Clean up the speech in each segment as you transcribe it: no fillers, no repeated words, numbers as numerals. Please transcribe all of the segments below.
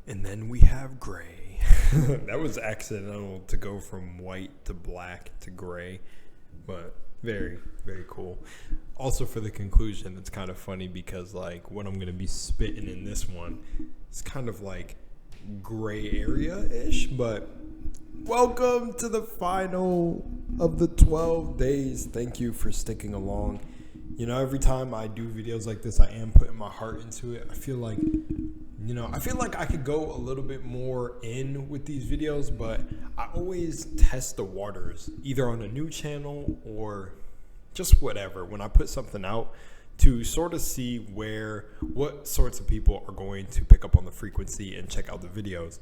And then we have gray. That was accidental to go from white to black to gray, but very, very cool. Also, for the conclusion, it's kind of funny because, like, what I'm going to be spitting in this one is kind of like gray area-ish, but welcome to the final of the 12 days. Thank you for sticking along. You know, every time I do videos like this, I am putting my heart into it. I feel like I could go a little bit more in with these videos, but I always test the waters, either on a new channel or just whatever, when I put something out, to sort of see what sorts of people are going to pick up on the frequency and check out the videos.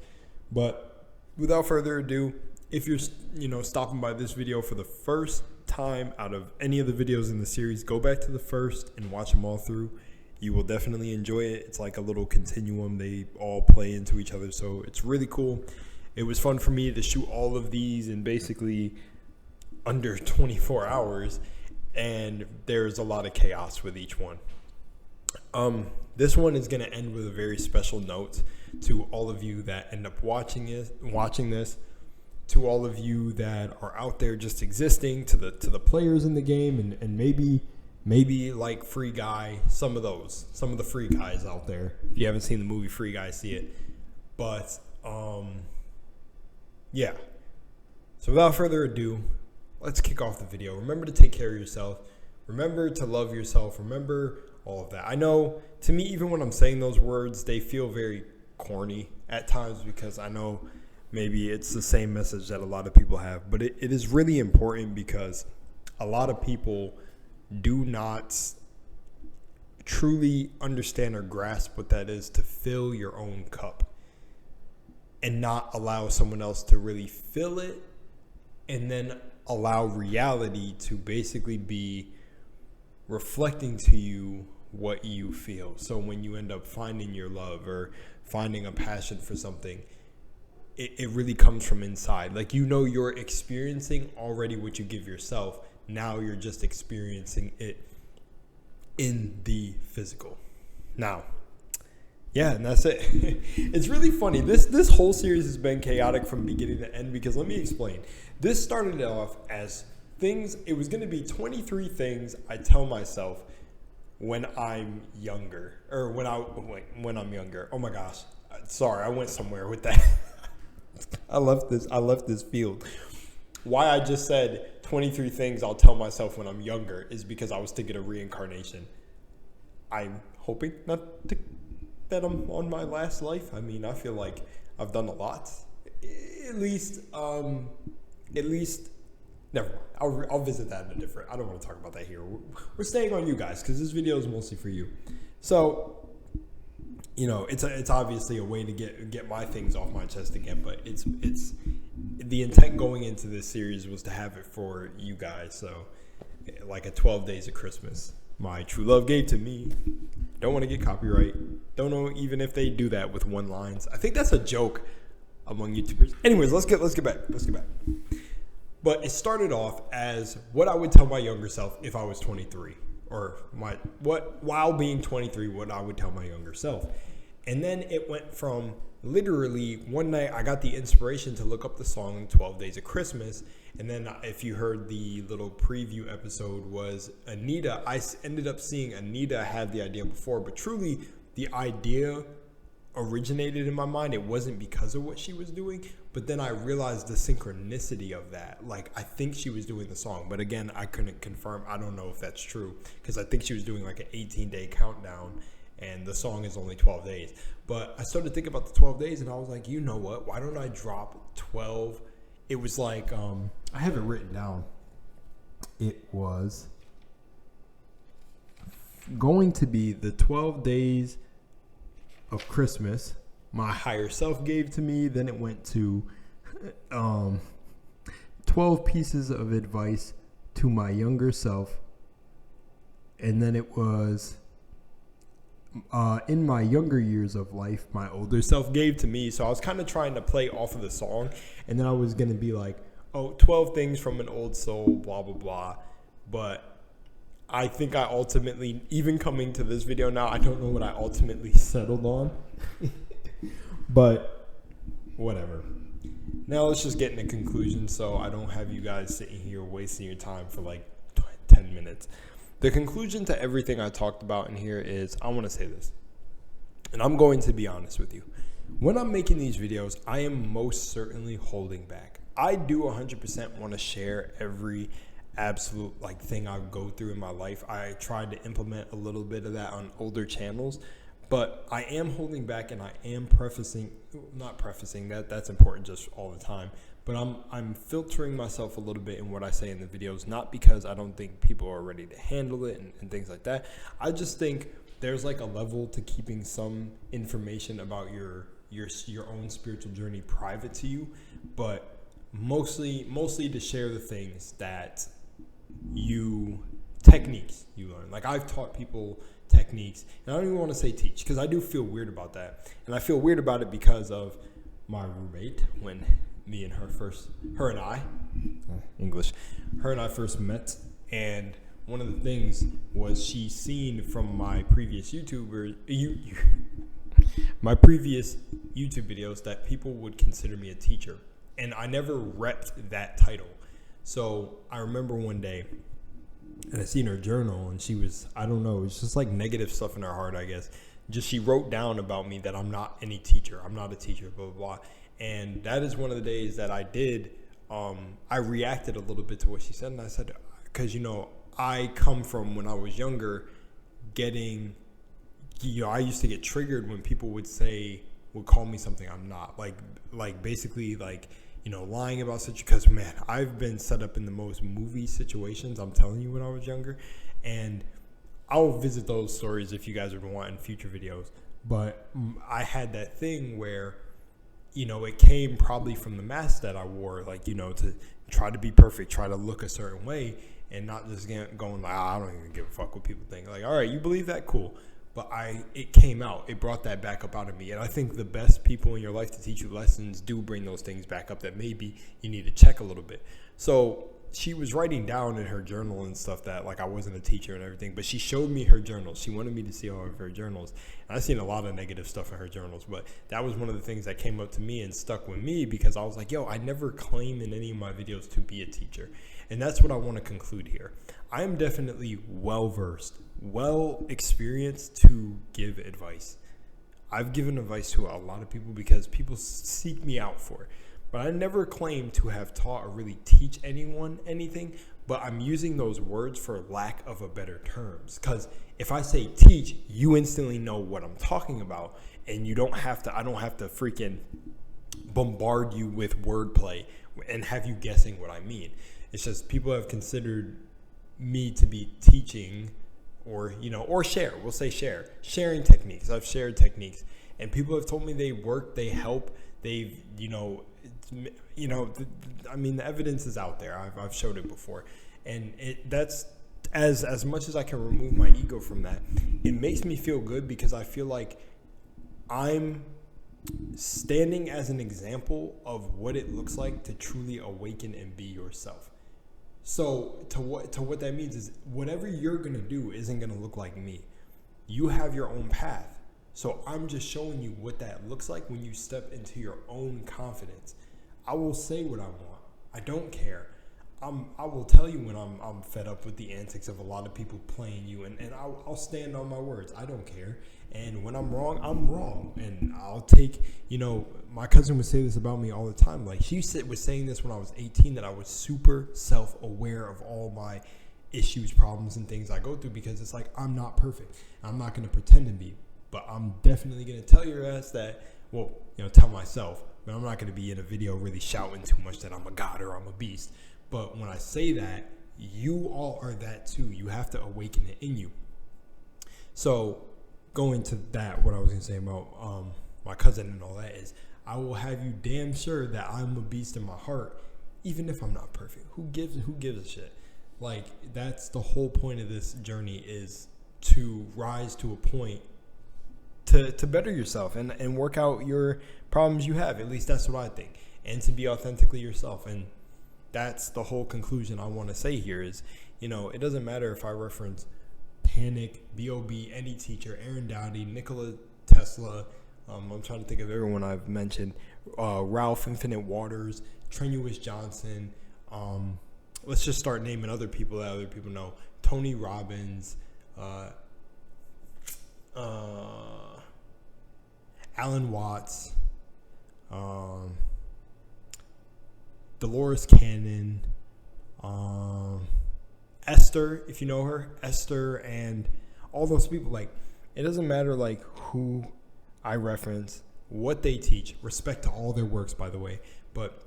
But without further ado, if you're stopping by this video for the first time out of any of the videos in the series, go back to the first and watch them all through. You will definitely enjoy it. It's like a little continuum. They all play into each other, so it's really cool. It was fun for me to shoot all of these in basically under 24 hours, and there's a lot of chaos with each one. This one is going to end with a very special note to all of you that end up watching this, to all of you that are out there just existing, to the players in the game, and maybe like Free Guy, some of the Free Guys out there. If you haven't seen the movie Free Guy, see it. But yeah. So without further ado, let's kick off the video. Remember to take care of yourself. Remember to love yourself. Remember all of that. I know, to me, even when I'm saying those words, they feel very corny at times, because I know maybe it's the same message that a lot of people have. But it is really important, because a lot of people do not truly understand or grasp what that is, to fill your own cup and not allow someone else to really fill it, and then allow reality to basically be reflecting to you what you feel. So when you end up finding your love or finding a passion for something, it really comes from inside. Like, you're experiencing already what you give yourself. Now you're just experiencing it in the physical. Now, yeah, and that's it. It's really funny. This whole series has been chaotic from beginning to end, because let me explain. This started off as things. It was going to be 23 things I tell myself when I'm younger, or when I'm younger. Oh my gosh. Sorry, I went somewhere with that. I left this field. Why I just said 23 things I'll tell myself when I'm younger is because I was thinking of reincarnation. I'm hoping not that I'm on my last life. I mean, I feel like I've done a lot. At least, never mind. I'll visit that in a different. I don't want to talk about that here. We're staying on you guys, because this video is mostly for you. So, it's obviously a way to get my things off my chest again, but it's the intent going into this series was to have it for you guys. So, like a 12 days of Christmas, my true love gave to me. Don't want to get copyright. Don't know even if they do that with one lines. I think that's a joke among YouTubers. Anyways, let's get back. But it started off as what I would tell my younger self if I was 23, or while being 23, what I would tell my younger self. And then it went from literally one night I got the inspiration to look up the song 12 Days of Christmas. And then if you heard the little preview episode, was Anita. I ended up seeing Anita had the idea before, but truly the idea originated in my mind. It wasn't because of what she was doing, but then I realized the synchronicity of that. Like, I think she was doing the song, but again, I couldn't confirm. I don't know if that's true, because I think she was doing like an 18-day countdown, and the song is only 12 days. But I started thinking about the 12 days, and I was like, you know what? Why don't I drop 12? It was like, I have it written down. It was going to be the 12 days of Christmas my higher self gave to me. Then it went to 12 pieces of advice to my younger self. And then it was in my younger years of life, my older self gave to me. So I was kind of trying to play off of the song. And then I was going to be like, 12 things from an old soul, blah, blah, blah. But I think I ultimately, even coming to this video now, I don't know what I ultimately settled on. But whatever. Now let's just get in a conclusion so I don't have you guys sitting here wasting your time for like 10 minutes. The conclusion to everything I talked about in here is, I want to say this, and I'm going to be honest with you. When I'm making these videos, I am most certainly holding back. I do 100% want to share every absolute thing I go through in my life. I tried to implement a little bit of that on older channels, but I am holding back, and I am not prefacing that's important just all the time, but I'm filtering myself a little bit in what I say in the videos, not because I don't think people are ready to handle it and things like that. I just think there's like a level to keeping some information about your own spiritual journey private to you, but mostly to share the things that techniques you learn. Like, I've taught people techniques, and I don't even want to say teach, because I do feel weird about that. And I feel weird about it because of my roommate, when her and I first met. And one of the things was, she seen from my previous my previous YouTube videos that people would consider me a teacher, and I never repped that title. So I remember one day, and I seen her journal, and she was, I don't know, it's just like negative stuff in her heart, I guess. Just, she wrote down about me that I'm not any teacher. I'm not a teacher, blah, blah, blah. And that is one of the days that I did. I reacted a little bit to what she said, and I said, because, I come from, when I was younger, I used to get triggered when people would call me something I'm not. Basically, lying about such, because, man, I've been set up in the most movie situations, I'm telling you, when I was younger. And I'll visit those stories if you guys would want in future videos. But I had that thing where, it came probably from the mask that I wore, to try to be perfect, try to look a certain way, and not just going I don't even give a fuck what people think. All right, you believe that? Cool. But it came out. It brought that back up out of me. And I think the best people in your life to teach you lessons do bring those things back up that maybe you need to check a little bit. So she was writing down in her journal and stuff that I wasn't a teacher and everything, but she showed me her journals. She wanted me to see all of her journals. And I've seen a lot of negative stuff in her journals, but that was one of the things that came up to me and stuck with me, because I was like, I never claim in any of my videos to be a teacher. And that's what I want to conclude here. I am definitely well-versed, well-experienced to give advice. I've given advice to a lot of people because people seek me out for it. But I never claim to have taught or really teach anyone anything, but I'm using those words for lack of a better terms. Because if I say teach, you instantly know what I'm talking about, and I don't have to freaking bombard you with wordplay and have you guessing what I mean. It's just people have considered me to be teaching or share. We'll say sharing techniques. I've shared techniques, and people have told me they work, they help, they've, the evidence is out there. I've showed it before, and that's as much as I can remove my ego from that. It makes me feel good, because I feel like I'm standing as an example of what it looks like to truly awaken and be yourself. So to what that means is, whatever you're going to do isn't going to look like me. You have your own path. So I'm just showing you what that looks like when you step into your own confidence. I will say what I want. I don't care. I will tell you when I'm fed up with the antics of a lot of people playing you, and I'll stand on my words. I don't care. And when I'm wrong, I'm wrong. And I'll take, my cousin would say this about me all the time. She was saying this when I was 18, that I was super self-aware of all my issues, problems, and things I go through, because it's I'm not perfect. I'm not going to pretend to be, but I'm definitely going to tell your ass that, tell myself, but I'm not going to be in a video really shouting too much that I'm a god or I'm a beast. But when I say that, you all are that too. You have to awaken it in you. So going to that, what I was going to say about my cousin and all that is, I will have you damn sure that I'm a beast in my heart, even if I'm not perfect. Who gives a shit? That's the whole point of this journey, is to rise to a point to better yourself and work out your problems you have. At least that's what I think. And to be authentically yourself. And that's the whole conclusion I want to say here is, it doesn't matter if I reference Panic, B.O.B., any teacher, Aaron Dowdy, Nikola Tesla, I'm trying to think of everyone I've mentioned. Ralph Infinite Waters, Trenuous Johnson. Let's just start naming other people that other people know. Tony Robbins, Alan Watts, Dolores Cannon, Esther, if you know her, Esther, and all those people. Like, it doesn't matter like who I reference, what they teach. Respect to all their works, by the way. But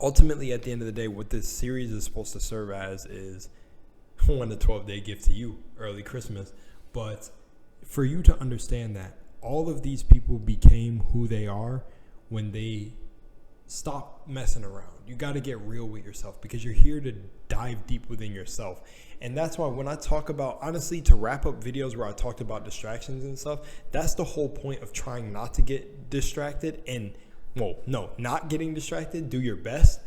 ultimately, at the end of the day, what this series is supposed to serve as is one, a 12-day gift to you, early Christmas. But for you to understand that all of these people became who they are when they stop messing around. You got to get real with yourself, because you're here to dive deep within yourself. And that's why when I talk about, honestly, to wrap up videos where I talked about distractions and stuff, that's the whole point of trying not to get distracted. And, well, no, not getting distracted. Do your best,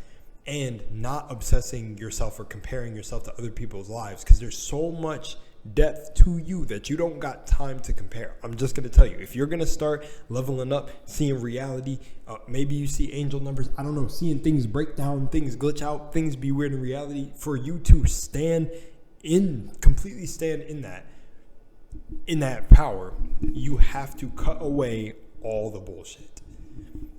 and not obsessing yourself or comparing yourself to other people's lives, because there's so much depth to you that you don't got time to compare. I'm just going to tell you, if you're going to start leveling up, seeing reality, maybe you see angel numbers, I don't know, seeing things break down, things glitch out, things be weird in reality, for you to completely stand in that power, you have to cut away all the bullshit.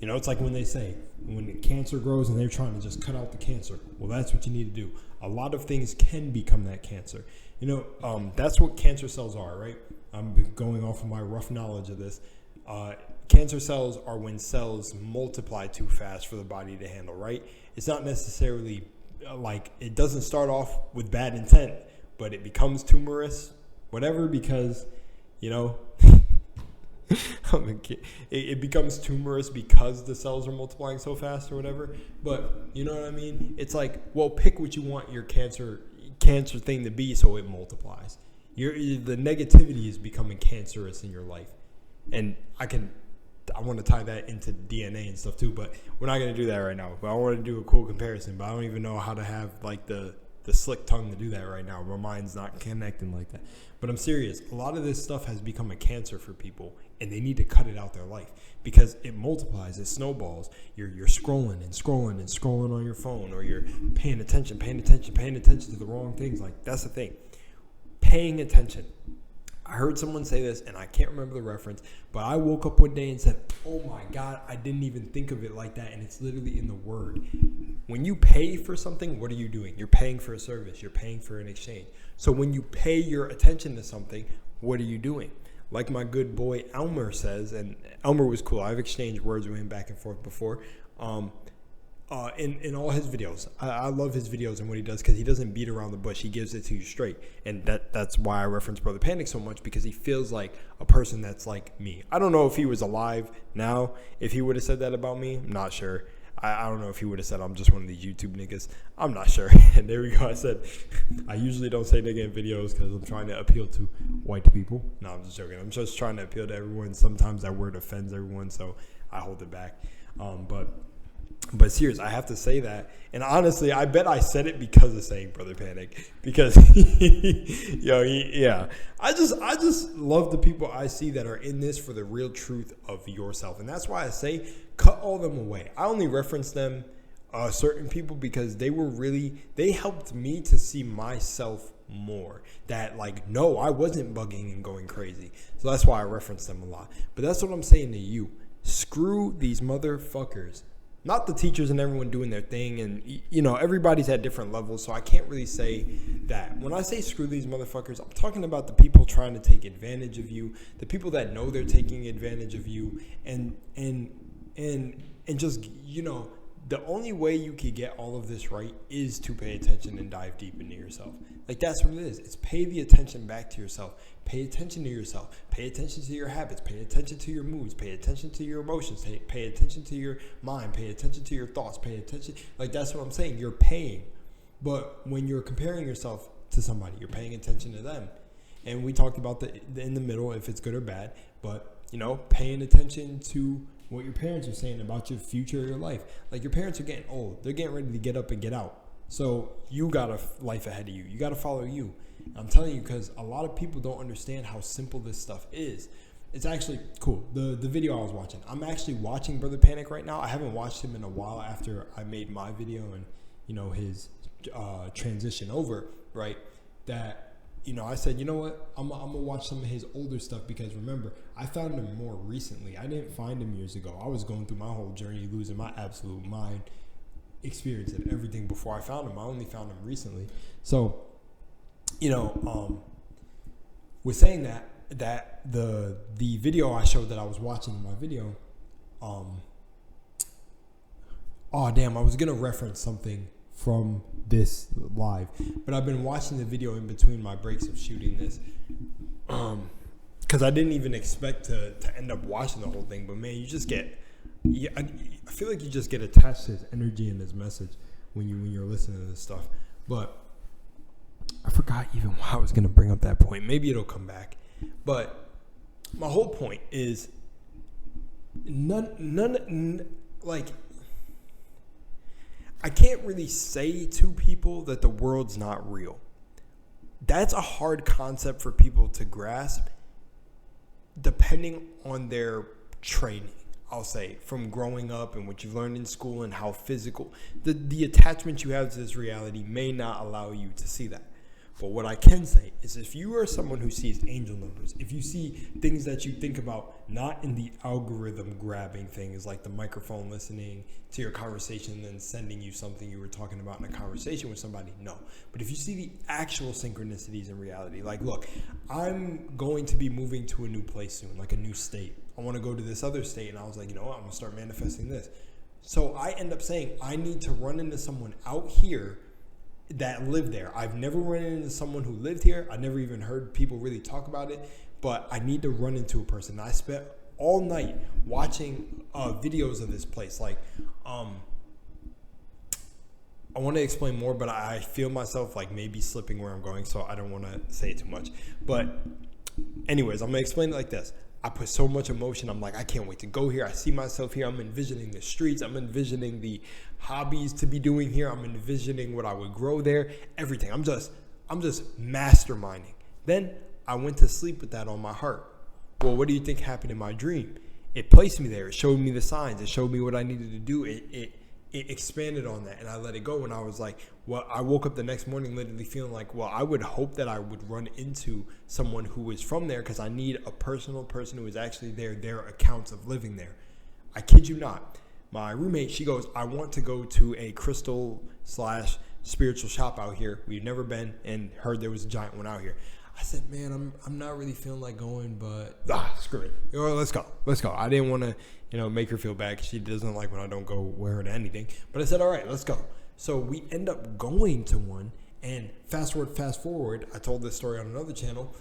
You know, it's like when they say, when the cancer grows and they're trying to just cut out the cancer. Well, that's what you need to do. A lot of things can become that cancer. You know, that's what cancer cells are, right? I'm going off of my rough knowledge of this. Cancer cells are when cells multiply too fast for the body to handle, right? It's not necessarily like, it doesn't start off with bad intent, but it becomes tumorous, whatever, because, you know, it becomes tumorous because the cells are multiplying so fast or whatever. But you know what I mean? It's like, well, pick what you want your cancer thing to be so it multiplies. The negativity is becoming cancerous in your life. And I want to tie that into DNA and stuff too, but we're not going to do that right now. But I want to do a cool comparison, but I don't even know how to have like the slick tongue to do that right now. My mind's not connecting like that. But I'm serious. A lot of this stuff has become a cancer for people, and they need to cut it out their life, because it multiplies, it snowballs. You're scrolling and scrolling and scrolling on your phone, or you're paying attention to the wrong things. Like, that's the thing. Paying attention. I heard someone say this, and I can't remember the reference, but I woke up one day and said, oh my God, I didn't even think of it like that. And it's literally in the word. When you pay for something, what are you doing? You're paying for a service. You're paying for an exchange. So when you pay your attention to something, what are you doing? Like my good boy Elmer says, and Elmer was cool. I've exchanged words with him back and forth before. In all his videos, I love his videos and what he does, because he doesn't beat around the bush. He gives it to you straight. And that's why I reference Brother Panic so much, because he feels like a person that's like me. I don't know if he was alive now, if he would have said that about me. I'm not sure. I don't know if he would have said I'm just one of these YouTube niggas. I'm not sure. And there we go. I said, I usually don't say nigga in videos because I'm trying to appeal to white people. No, I'm just joking. I'm just trying to appeal to everyone. Sometimes that word offends everyone, so I hold it back. But serious, I have to say that. And honestly, I bet I said it because of saying Brother Panic. Because, yeah. I just love the people I see that are in this for the real truth of yourself. And that's why I say, cut all them away. I only reference them, certain people, because they helped me to see myself more. That like, no, I wasn't bugging and going crazy. So that's why I reference them a lot. But that's what I'm saying to you. Screw these motherfuckers. Not the teachers and everyone doing their thing, and you know, everybody's at different levels, so I can't really say that. When I say screw these motherfuckers, I'm talking about the people trying to take advantage of you, the people that know they're taking advantage of you, and just, you know, the only way you can get all of this right is to pay attention and dive deep into yourself. Like, that's what it is. It's pay the attention back to yourself. Pay attention to yourself. Pay attention to your habits. Pay attention to your moods. Pay attention to your emotions. Pay attention to your mind. Pay attention to your thoughts. Pay attention. Like, that's what I'm saying. You're paying. But when you're comparing yourself to somebody, you're paying attention to them. And we talked about the in the middle, if it's good or bad. But, you know, paying attention to what your parents are saying about your future or your life. Like, your parents are getting old. They're getting ready to get up and get out. So you got a life ahead of you. You got to follow you. I'm telling you, because a lot of people don't understand how simple this stuff is. It's actually cool. The video I was watching. I'm actually watching Brother Panic right now. I haven't watched him in a while after I made my video and, his transition over, right? That, I said, you know what? I'm going to watch some of his older stuff because remember, I found him more recently. I didn't find him years ago. I was going through my whole journey, losing my absolute mind, experiencing everything before I found him. I only found him recently. So, with saying that the video I showed that I was watching in my video, I was going to reference something from this live, but I've been watching the video in between my breaks of shooting this, because I didn't even expect to end up watching the whole thing, but man, you just get, I feel like you just get attached to his energy and his message when you're listening to this stuff. But I forgot even why I was going to bring up that point. Maybe it'll come back. But my whole point is I can't really say to people that the world's not real. That's a hard concept for people to grasp depending on their training. I'll say, from growing up and what you've learned in school and how physical, the attachment you have to this reality may not allow you to see that. But what I can say is if you are someone who sees angel numbers, if you see things that you think about not in the algorithm grabbing things like the microphone listening to your conversation and then sending you something you were talking about in a conversation with somebody, no. But if you see the actual synchronicities in reality, like, look, I'm going to be moving to a new place soon, like a new state. I want to go to this other state, and I was like, you know what, I'm going to start manifesting this. So I end up saying I need to run into someone out here that lived there. I've never run into someone who lived here. I never even heard people really talk about it, but I need to run into a person. I spent all night watching videos of this place. Like, I want to explain more, but I feel myself like maybe slipping where I'm going, so I don't want to say it too much. But anyways, I'm going to explain it like this. I put so much emotion. I'm like, I can't wait to go here. I see myself here. I'm envisioning the streets. I'm envisioning the hobbies to be doing here. I'm envisioning what I would grow there. Everything. I'm just masterminding. Then I went to sleep with that on my heart. Well, what do you think happened in my dream? It placed me there. It showed me the signs. It showed me what I needed to do. It expanded on that, and I let it go. And I was like, well, I woke up the next morning literally feeling like, well, I would hope that I would run into someone who is from there because I need a personal person who is actually there, their accounts of living there. I kid you not. My roommate, she goes, I want to go to a crystal/spiritual shop out here. We've never been and heard there was a giant one out here. I said, man, I'm not really feeling like going, but screw it. Let's go. I didn't want to, make her feel bad because she doesn't like when I don't go with her to anything. But I said, all right, let's go. So we end up going to one, and fast forward, I told this story on another channel.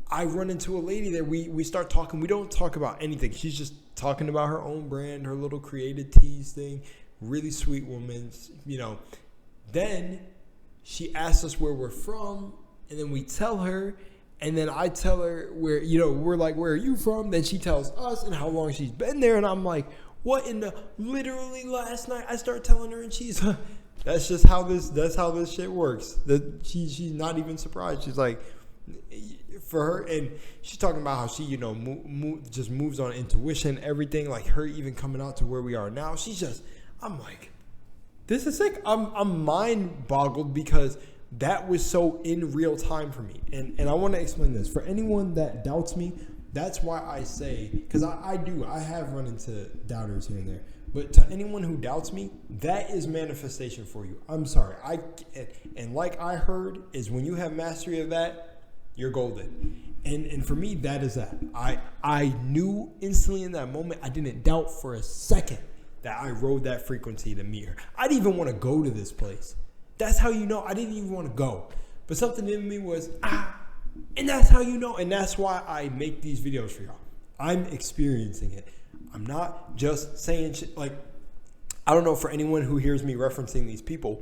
I run into a lady there. We start talking. We don't talk about anything. She's just talking about her own brand, her little created teas thing. Really sweet woman, Then she asks us where we're from. And then we tell her, and then I tell her where, we're like, where are you from? Then she tells us and how long she's been there. And I'm like, what in the, literally last night I start telling her, and she's, that's how this shit works. That she's not even surprised. She's like, for her, and she's talking about how she, just moves on intuition, everything, like her even coming out to where we are now. I'm like, this is sick. I'm mind boggled because that was so in real time for me. And I want to explain this. For anyone that doubts me, that's why I say, because I have run into doubters here and there. But to anyone who doubts me, that is manifestation for you. I'm sorry. And like I heard, is when you have mastery of that, you're golden. And for me, that is that. I knew instantly in that moment, I didn't doubt for a second that I rode that frequency to meet her. I didn't even want to go to this place. That's how you know I didn't even want to go. But something in me was, and that's how you know. And that's why I make these videos for y'all. I'm experiencing it. I'm not just saying shit. Like, I don't know, for anyone who hears me referencing these people,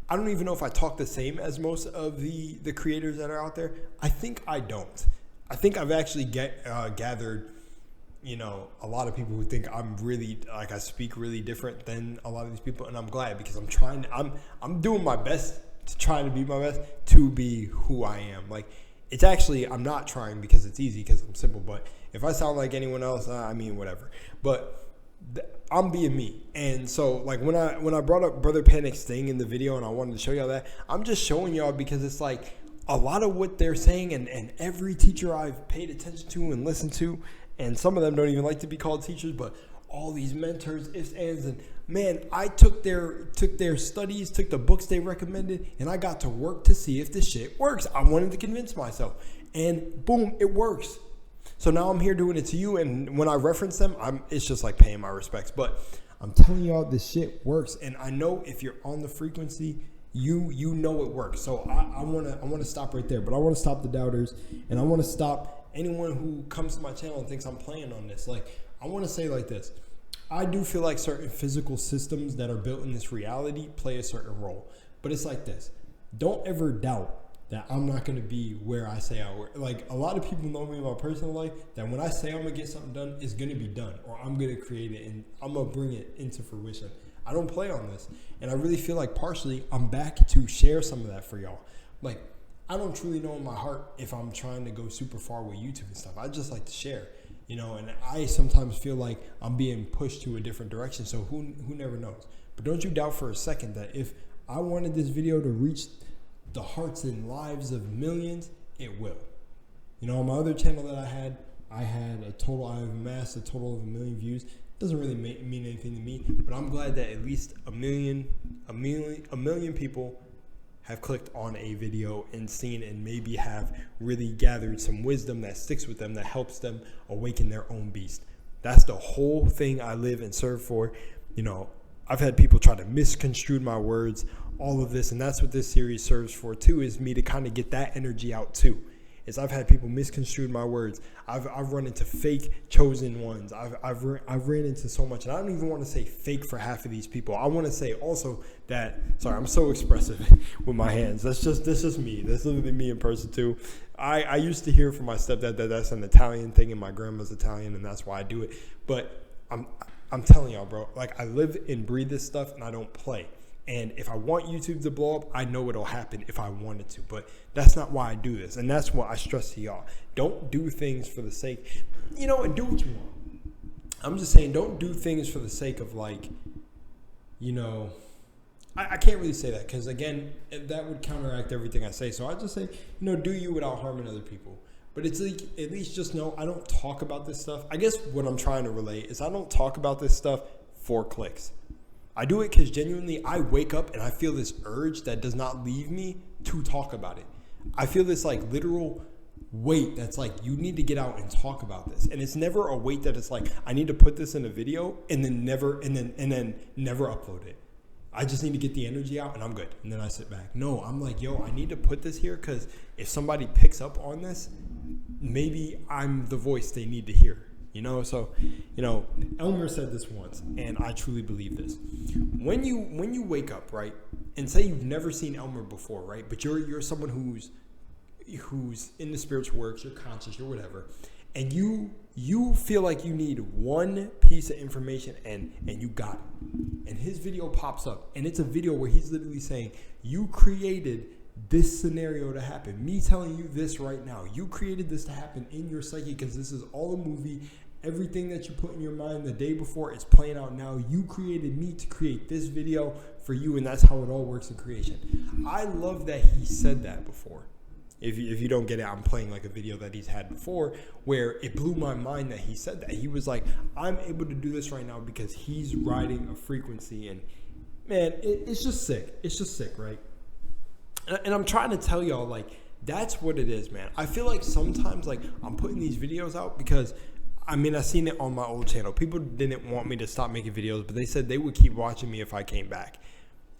I don't even know if I talk the same as most of the creators that are out there. I think I don't. I think I've actually gathered, a lot of people who think I'm really, like, I speak really different than a lot of these people, and I'm glad because I'm doing my best to try to be my best to be who I am. Like, it's actually, I'm not trying because it's easy because I'm simple, but If I sound like anyone else, I mean, whatever. But I'm being me. And so like when I brought up Brother Panic's thing in the video and I wanted to show y'all that, I'm just showing y'all because it's like a lot of what they're saying and every teacher I've paid attention to and listened to, and some of them don't even like to be called teachers, but all these mentors, ifs, ands, and man, I took their studies, took the books they recommended, and I got to work to see if this shit works. I wanted to convince myself, and boom, it works. So now I'm here doing it to you, and when I reference them, it's just like paying my respects. But I'm telling y'all, this shit works, and I know if you're on the frequency, you know it works. So I wanna stop right there, but I want to stop the doubters, and I want to stop anyone who comes to my channel and thinks I'm playing on this. Like, I want to say like this: I do feel like certain physical systems that are built in this reality play a certain role, but it's like this: don't ever doubt that I'm not going to be where I say I will. Like, a lot of people know me in my personal life, that when I say I'm going to get something done, it's going to be done, or I'm going to create it and I'm going to bring it into fruition. I don't play on this. And I really feel like partially I'm back to share some of that for y'all. Like, I don't truly know in my heart if I'm trying to go super far with YouTube and stuff. I just like to share, you know, and I sometimes feel like I'm being pushed to a different direction. So who never knows? But don't you doubt for a second that if I wanted this video to reach the hearts and lives of millions, it will. You know, on my other channel that I had I've amassed a total of 1 million views. It doesn't really mean anything to me, but I'm glad that at least a million people have clicked on a video and seen and maybe have really gathered some wisdom that sticks with them, that helps them awaken their own beast. That's the whole thing I live and serve for. You know, I've had people try to misconstrue my words, all of this, and that's what this series serves for too, is me to kind of get that energy out too. Is I've had people misconstrue my words. I've run into fake chosen ones. I've ran into so much, and I don't even want to say fake for half of these people. I want to say also that, sorry, I'm so expressive with my hands. That's just me. That's literally me in person too. I used to hear from my stepdad that that's an Italian thing, and my grandma's Italian, and that's why I do it. But I'm telling y'all, bro, like, I live and breathe this stuff, and I don't play. And if I want YouTube to blow up, I know it'll happen if I wanted to. But that's not why I do this. And that's what I stress to y'all. Don't do things for the sake, you know, and do what you want. I'm just saying, don't do things for the sake of, like, you know, I can't really say that because, again, that would counteract everything I say. So I just say, you know, do you without harming other people. But it's like, at least just know I don't talk about this stuff. I guess what I'm trying to relate is I don't talk about this stuff for clicks. I do it because genuinely I wake up and I feel this urge that does not leave me to talk about it. I feel this like literal weight that's like, you need to get out and talk about this. And it's never a weight that it's like, I need to put this in a video and then never upload it. I just need to get the energy out and I'm good. And then I sit back. No, I'm like, yo, I need to put this here because if somebody picks up on this, maybe I'm the voice they need to hear. You know, so, you know, Elmer said this once, and I truly believe this. When you wake up, right, and say you've never seen Elmer before, right, but you're someone who's in the spiritual works, you're conscious, you're whatever, and you feel like you need one piece of information and you got it. And his video pops up, and it's a video where he's literally saying, you created this scenario to happen. Me telling you this right now. You created this to happen in your psyche because this is all a movie. Everything that you put in your mind the day before is playing out now. You created me to create this video for you, and that's how it all works in creation. I love that he said that before. If you don't get it, I'm playing like a video that he's had before where it blew my mind that he said that. He was like, I'm able to do this right now because he's riding a frequency, and man, it's just sick. It's just sick, right? And I'm trying to tell y'all, like, that's what it is, man. I feel like sometimes, like, I'm putting these videos out because, I mean, I seen it on my old channel. People didn't want me to stop making videos, but they said they would keep watching me if I came back.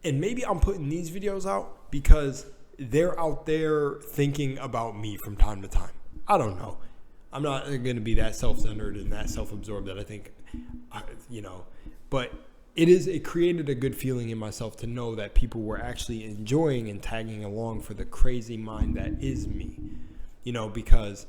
And maybe I'm putting these videos out because they're out there thinking about me from time to time. I don't know. I'm not going to be that self-centered and that self-absorbed that I think, you know, but it created a good feeling in myself to know that people were actually enjoying and tagging along for the crazy mind that is me, you know, because,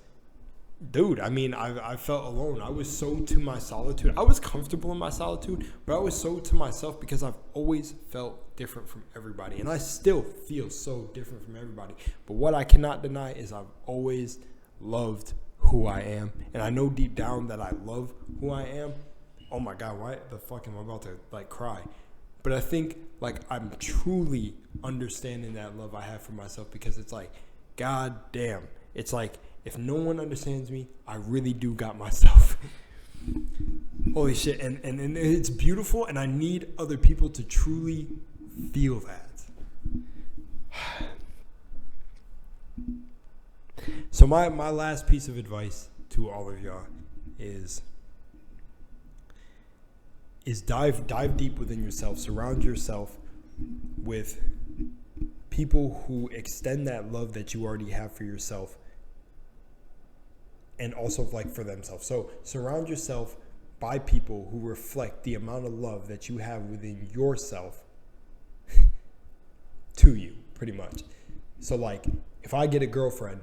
dude, I mean, I felt alone. I was so to my solitude. I was comfortable in my solitude, but I was so to myself because I've always felt different from everybody, and I still feel so different from everybody. But what I cannot deny is I've always loved who I am, and I know deep down that I love who I am. Oh my God, why the fuck am I about to like cry? But I think like I'm truly understanding that love I have for myself, because it's like, God damn, it's like if no one understands me, I really do got myself. Holy shit, and it's beautiful, and I need other people to truly feel that. So my last piece of advice to all of y'all is dive deep within yourself. Surround yourself with people who extend that love that you already have for yourself, and also like for themselves. So surround yourself by people who reflect the amount of love that you have within yourself to you, pretty much. So like if I get a girlfriend,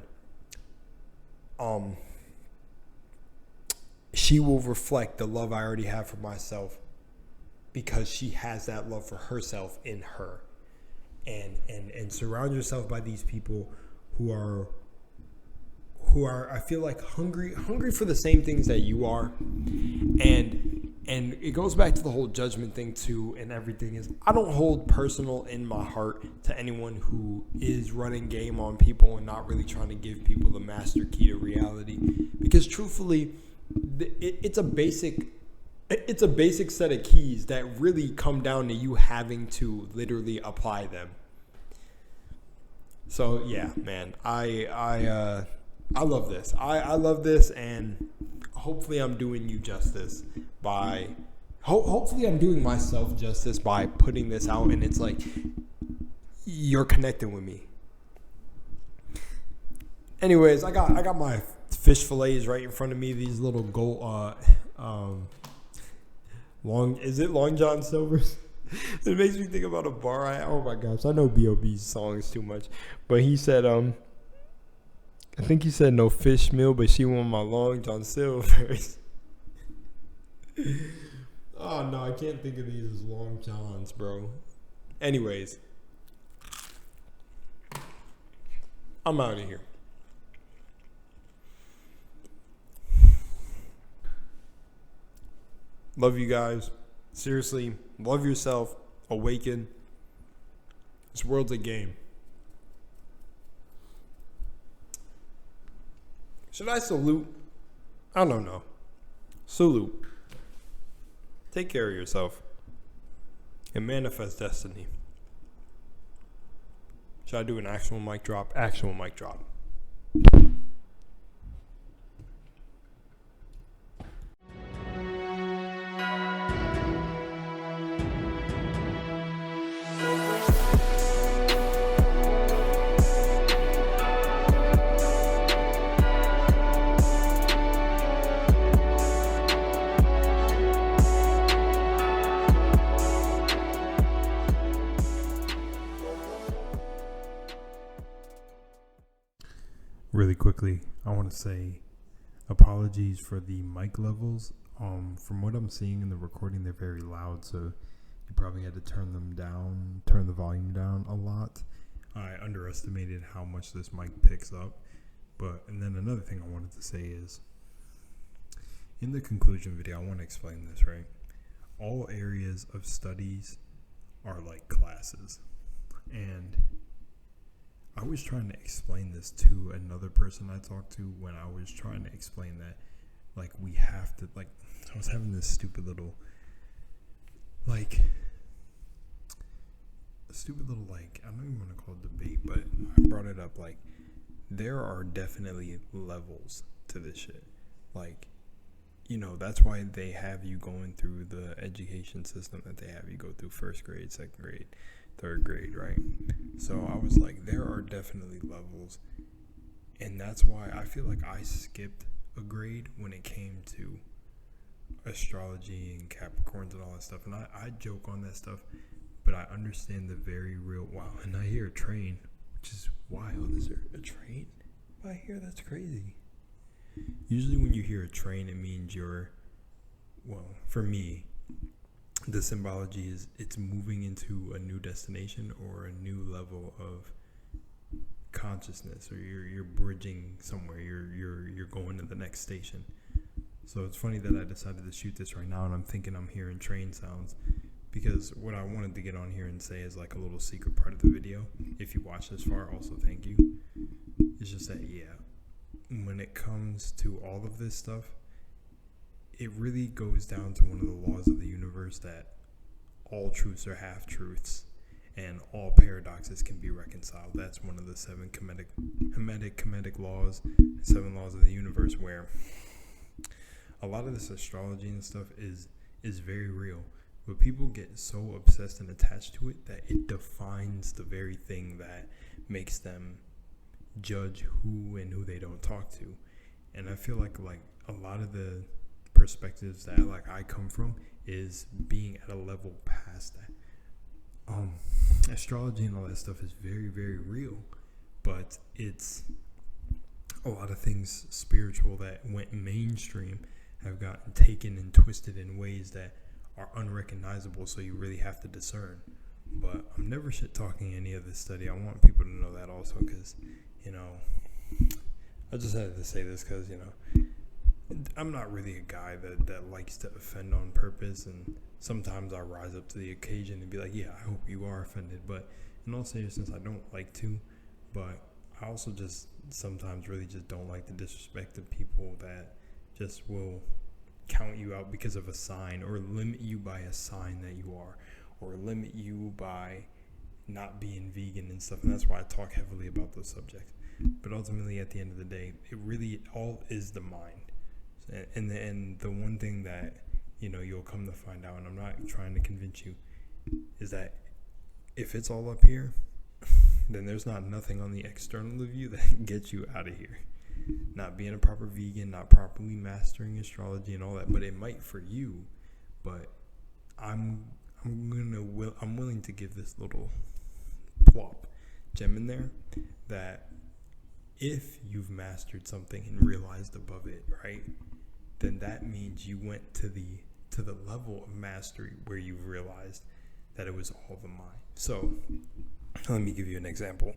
she will reflect the love I already have for myself, because she has that love for herself in her. And surround yourself by these people who are I feel like hungry for the same things that you are. And it goes back to the whole judgment thing too, and everything is, I don't hold personal in my heart to anyone who is running game on people and not really trying to give people the master key to reality, because truthfully it's a basic set of keys that really come down to you having to literally apply them. So yeah, man, I love this. I love this, and hopefully I'm doing you justice by hopefully I'm doing myself justice by putting this out, and it's like you're connecting with me. Anyways, I got my fish fillets right in front of me. These little gold Long John Silver's? It makes me think about a bar. Oh my gosh, I know B.O.B's songs too much, but he said I think he said no fish meal, but she want my Long John Silver's. Oh no, I can't think of these as Long Johns, bro. Anyways, I'm out of here. Love you guys. Seriously, love yourself. Awaken. This world's a game. Should I salute? I don't know. Salute. Take care of yourself and manifest destiny. Should I do an actual mic drop? Actual mic drop. Really quickly, I want to say apologies for the mic levels. From what I'm seeing in the recording, they're very loud, so you probably had to turn the volume down a lot. I underestimated how much this mic picks up. And then another thing I wanted to say is, in the conclusion video, I want to explain this, right? All areas of studies are like classes. And I was trying to explain this to another person I talked to when I was trying to explain that, like, we have to, like, I was having this stupid little, I don't even want to call it debate, but I brought it up, like, there are definitely levels to this shit. Like, you know, that's why they have you going through the education system that they have you go through: first grade, second grade, third grade, right? So I was like, there are definitely levels, and that's why I feel like I skipped a grade when it came to astrology and Capricorns and all that stuff. And I joke on that stuff, but I understand the very real, wow. And I hear a train, which is wild. Is there a train by here? That's crazy. Usually when you hear a train, it means for me, the symbology is it's moving into a new destination or a new level of consciousness, or you're bridging somewhere. You're going to the next station. So it's funny that I decided to shoot this right now, and I'm thinking I'm hearing train sounds, because what I wanted to get on here and say is like a little secret part of the video. If you watch this far, also thank you. It's just that, yeah, when it comes to all of this stuff, it really goes down to one of the laws of the universe, that all truths are half truths and all paradoxes can be reconciled. That's one of the 7 Kemetic laws, 7 laws of the universe, where a lot of this astrology and stuff is very real. But people get so obsessed and attached to it that it defines the very thing that makes them judge who and who they don't talk to. And I feel like a lot of the perspectives that like I come from is being at a level past that. Astrology and all that stuff is very, very real, but it's a lot of things spiritual that went mainstream have gotten taken and twisted in ways that are unrecognizable, so you really have to discern. But I'm never shit talking any of this study. I want people to know that also, because, you know, I just had to say this because, you know, I'm not really a guy that likes to offend on purpose, and sometimes I rise up to the occasion and be like, yeah, I hope you are offended. But in all seriousness, I don't like to, but I also just sometimes really just don't like to disrespect the people that just will count you out because of a sign, or limit you by a sign that you are, or limit you by not being vegan and stuff. And that's why I talk heavily about those subjects. But ultimately, at the end of the day, it really all is the mind. And the one thing that, you know, you'll come to find out, and I'm not trying to convince you, is that if it's all up here, then there's nothing on the external of you that gets you out of here. Not being a proper vegan, not properly mastering astrology and all that, but it might for you. But I'm willing to give this little plop gem in there, that if you've mastered something and realized above it, right, then that means you went to the level of mastery where you've realized that it was all the mind. So let me give you an example.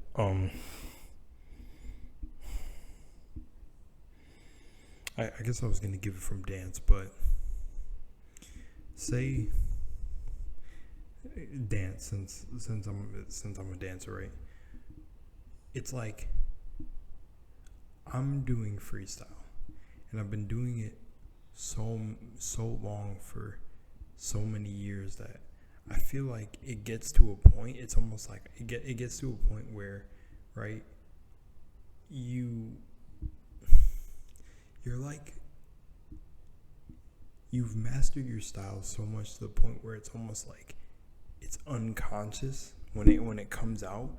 I guess I was going to give it from dance, but say dance, since I'm a dancer, right? It's like I'm doing freestyle, and I've been doing it so long, for so many years, that I feel like it gets to a point. It's almost like it gets to a point where, right, you're like, you've mastered your style so much to the point where it's almost like it's unconscious when it comes out,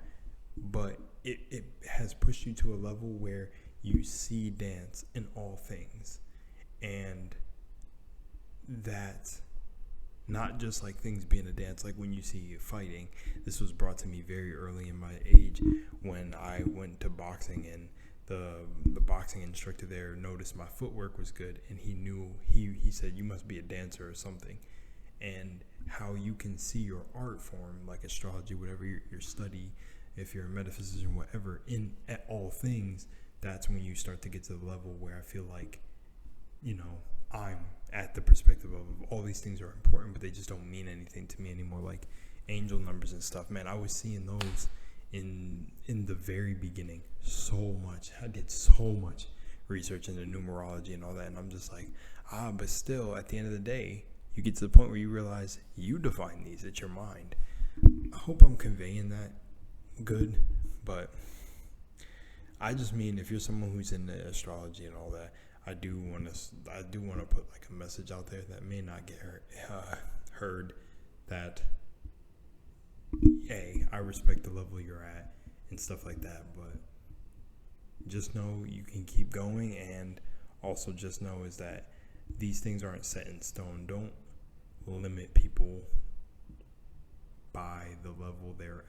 but it has pushed you to a level where you see dance in all things. And that, not just like things being a dance, like when you see fighting. This was brought to me very early in my age when I went to boxing, and the boxing instructor there noticed my footwork was good, and he said, you must be a dancer or something. And how you can see your art form, like astrology, whatever your study, if you're a metaphysician, whatever, at all things, that's when you start to get to the level where I feel like, you know, I'm at the perspective of all these things are important, but they just don't mean anything to me anymore, like angel numbers and stuff. Man, I was seeing those in the very beginning so much. I did so much research into numerology and all that, and I'm just like, but still, at the end of the day, you get to the point where you realize you define these. It's your mind. I hope I'm conveying that good, but I just mean, if you're someone who's into astrology and all that, I do want to put like a message out there that may not get heard. That, I respect the level you're at and stuff like that, but just know you can keep going, and also just know is that these things aren't set in stone. Don't limit people by the level they're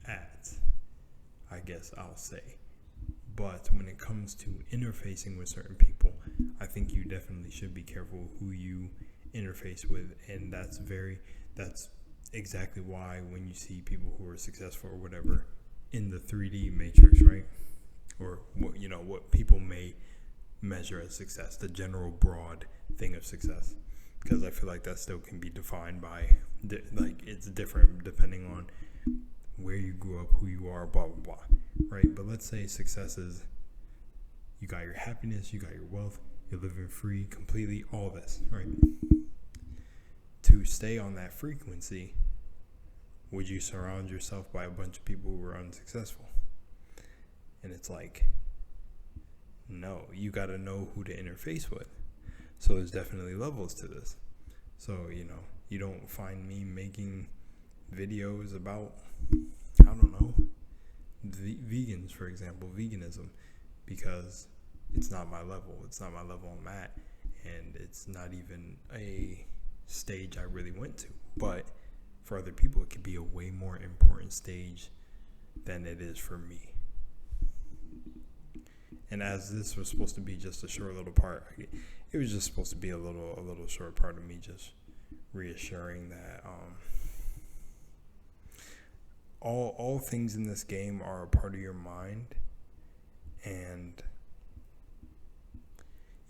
at, I guess I'll say. But when it comes to interfacing with certain people, I think you definitely should be careful who you interface with. And that's exactly why when you see people who are successful or whatever in the 3D matrix, right? Or what, you know, what people may measure as success, the general broad thing of success, because I feel like that still can be defined by like it's different depending on where you grew up, who you are, blah blah blah, right? But let's say success is you got your happiness, you got your wealth, you're living free completely, all this, right? To stay on that frequency, would you surround yourself by a bunch of people who are unsuccessful? And it's like, no, you got to know who to interface with. So there's definitely levels to this. So, you know, you don't find me making videos about, I don't know, vegans, for example, veganism, because it's not my level. It's not my level I'm at. And it's not even a stage I really went to. But for other people, it could be a way more important stage than it is for me. And as this was supposed to be just a short little part, it was just supposed to be a little short part of me just reassuring that all things in this game are a part of your mind, and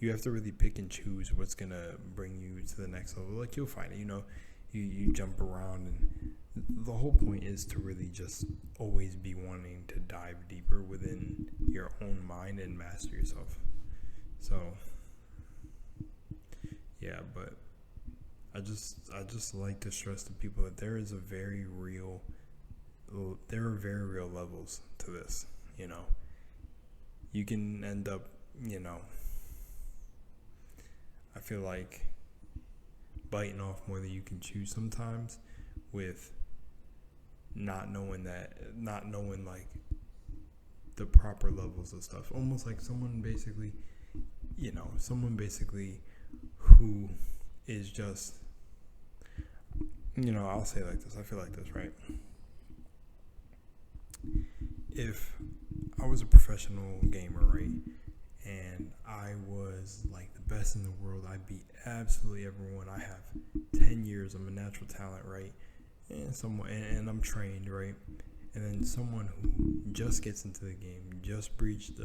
you have to really pick and choose what's gonna bring you to the next level. Like, you'll find it, you know, you jump around, and the whole point is to really just always be wanting to dive deeper within your own mind and master yourself. So yeah, but I just like to stress to people that there are very real levels to this. You know, you can end up, you know, I feel like biting off more than you can chew sometimes, with not knowing like the proper levels of stuff. Almost like someone basically who is just, you know, I'll say it like this, I feel like this, right? If I was a professional gamer, right, and I was like the best in the world, I beat absolutely everyone, I have 10 years, I'm a natural talent, right, and I'm trained, right, and then someone who just gets into the game, just breached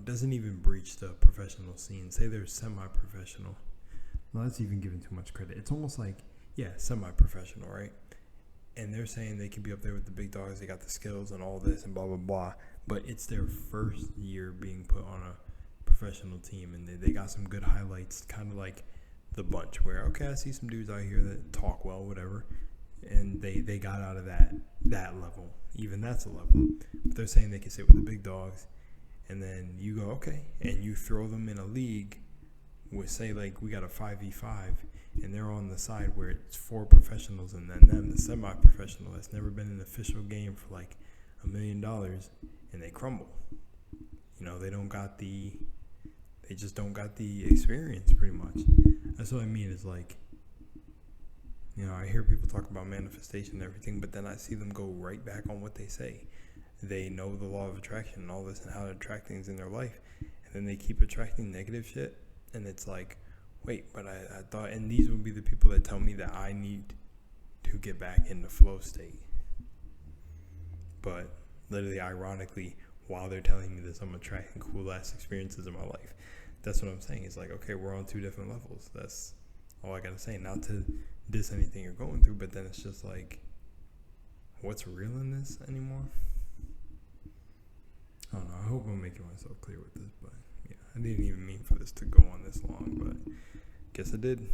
doesn't even breach the professional scene, say they're semi-professional, well, that's even giving too much credit, it's almost like, yeah, semi-professional, right, and they're saying they can be up there with the big dogs, they got the skills and all this and blah blah blah, but it's their first year being put on a professional team, and they got some good highlights, kind of like the bunch, where, okay, I see some dudes out here that talk well, whatever, and they got out of that level, even that's a level, but they're saying they can sit with the big dogs, and then you go, okay, and you throw them in a league with, say, like, we got a 5v5, and they're on the side where it's 4 professionals, and then them, the semi-professional that's never been in an official game for like $1 million, and they crumble. You know, they just don't got the experience, pretty much. That's what I mean, is like, you know, I hear people talk about manifestation and everything, but then I see them go right back on what they say. They know the law of attraction and all this and how to attract things in their life, and then they keep attracting negative shit, and it's like, wait, but I thought, and these would be the people that tell me that I need to get back in the flow state. But literally, ironically, while they're telling me this, I'm attracting cool ass experiences in my life. That's what I'm saying. It's like, okay, we're on 2 different levels. That's all I gotta say. Not to diss anything you're going through, but then it's just like, what's real in this anymore? I don't know. I hope I'm making myself clear with this, but yeah, I didn't even mean for this to go on this long, but guess I did.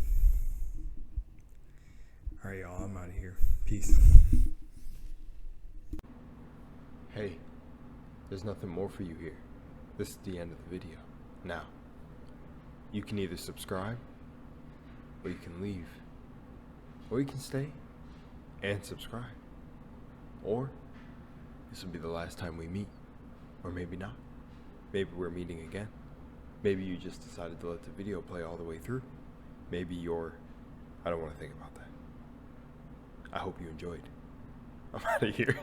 All right, y'all, I'm out of here. Peace. Hey, there's nothing more for you here. This is the end of the video. Now, you can either subscribe, or you can leave, or you can stay and subscribe, or this will be the last time we meet, or maybe not. Maybe we're meeting again. Maybe you just decided to let the video play all the way through. Maybe I don't want to think about that. I hope you enjoyed. I'm out of here.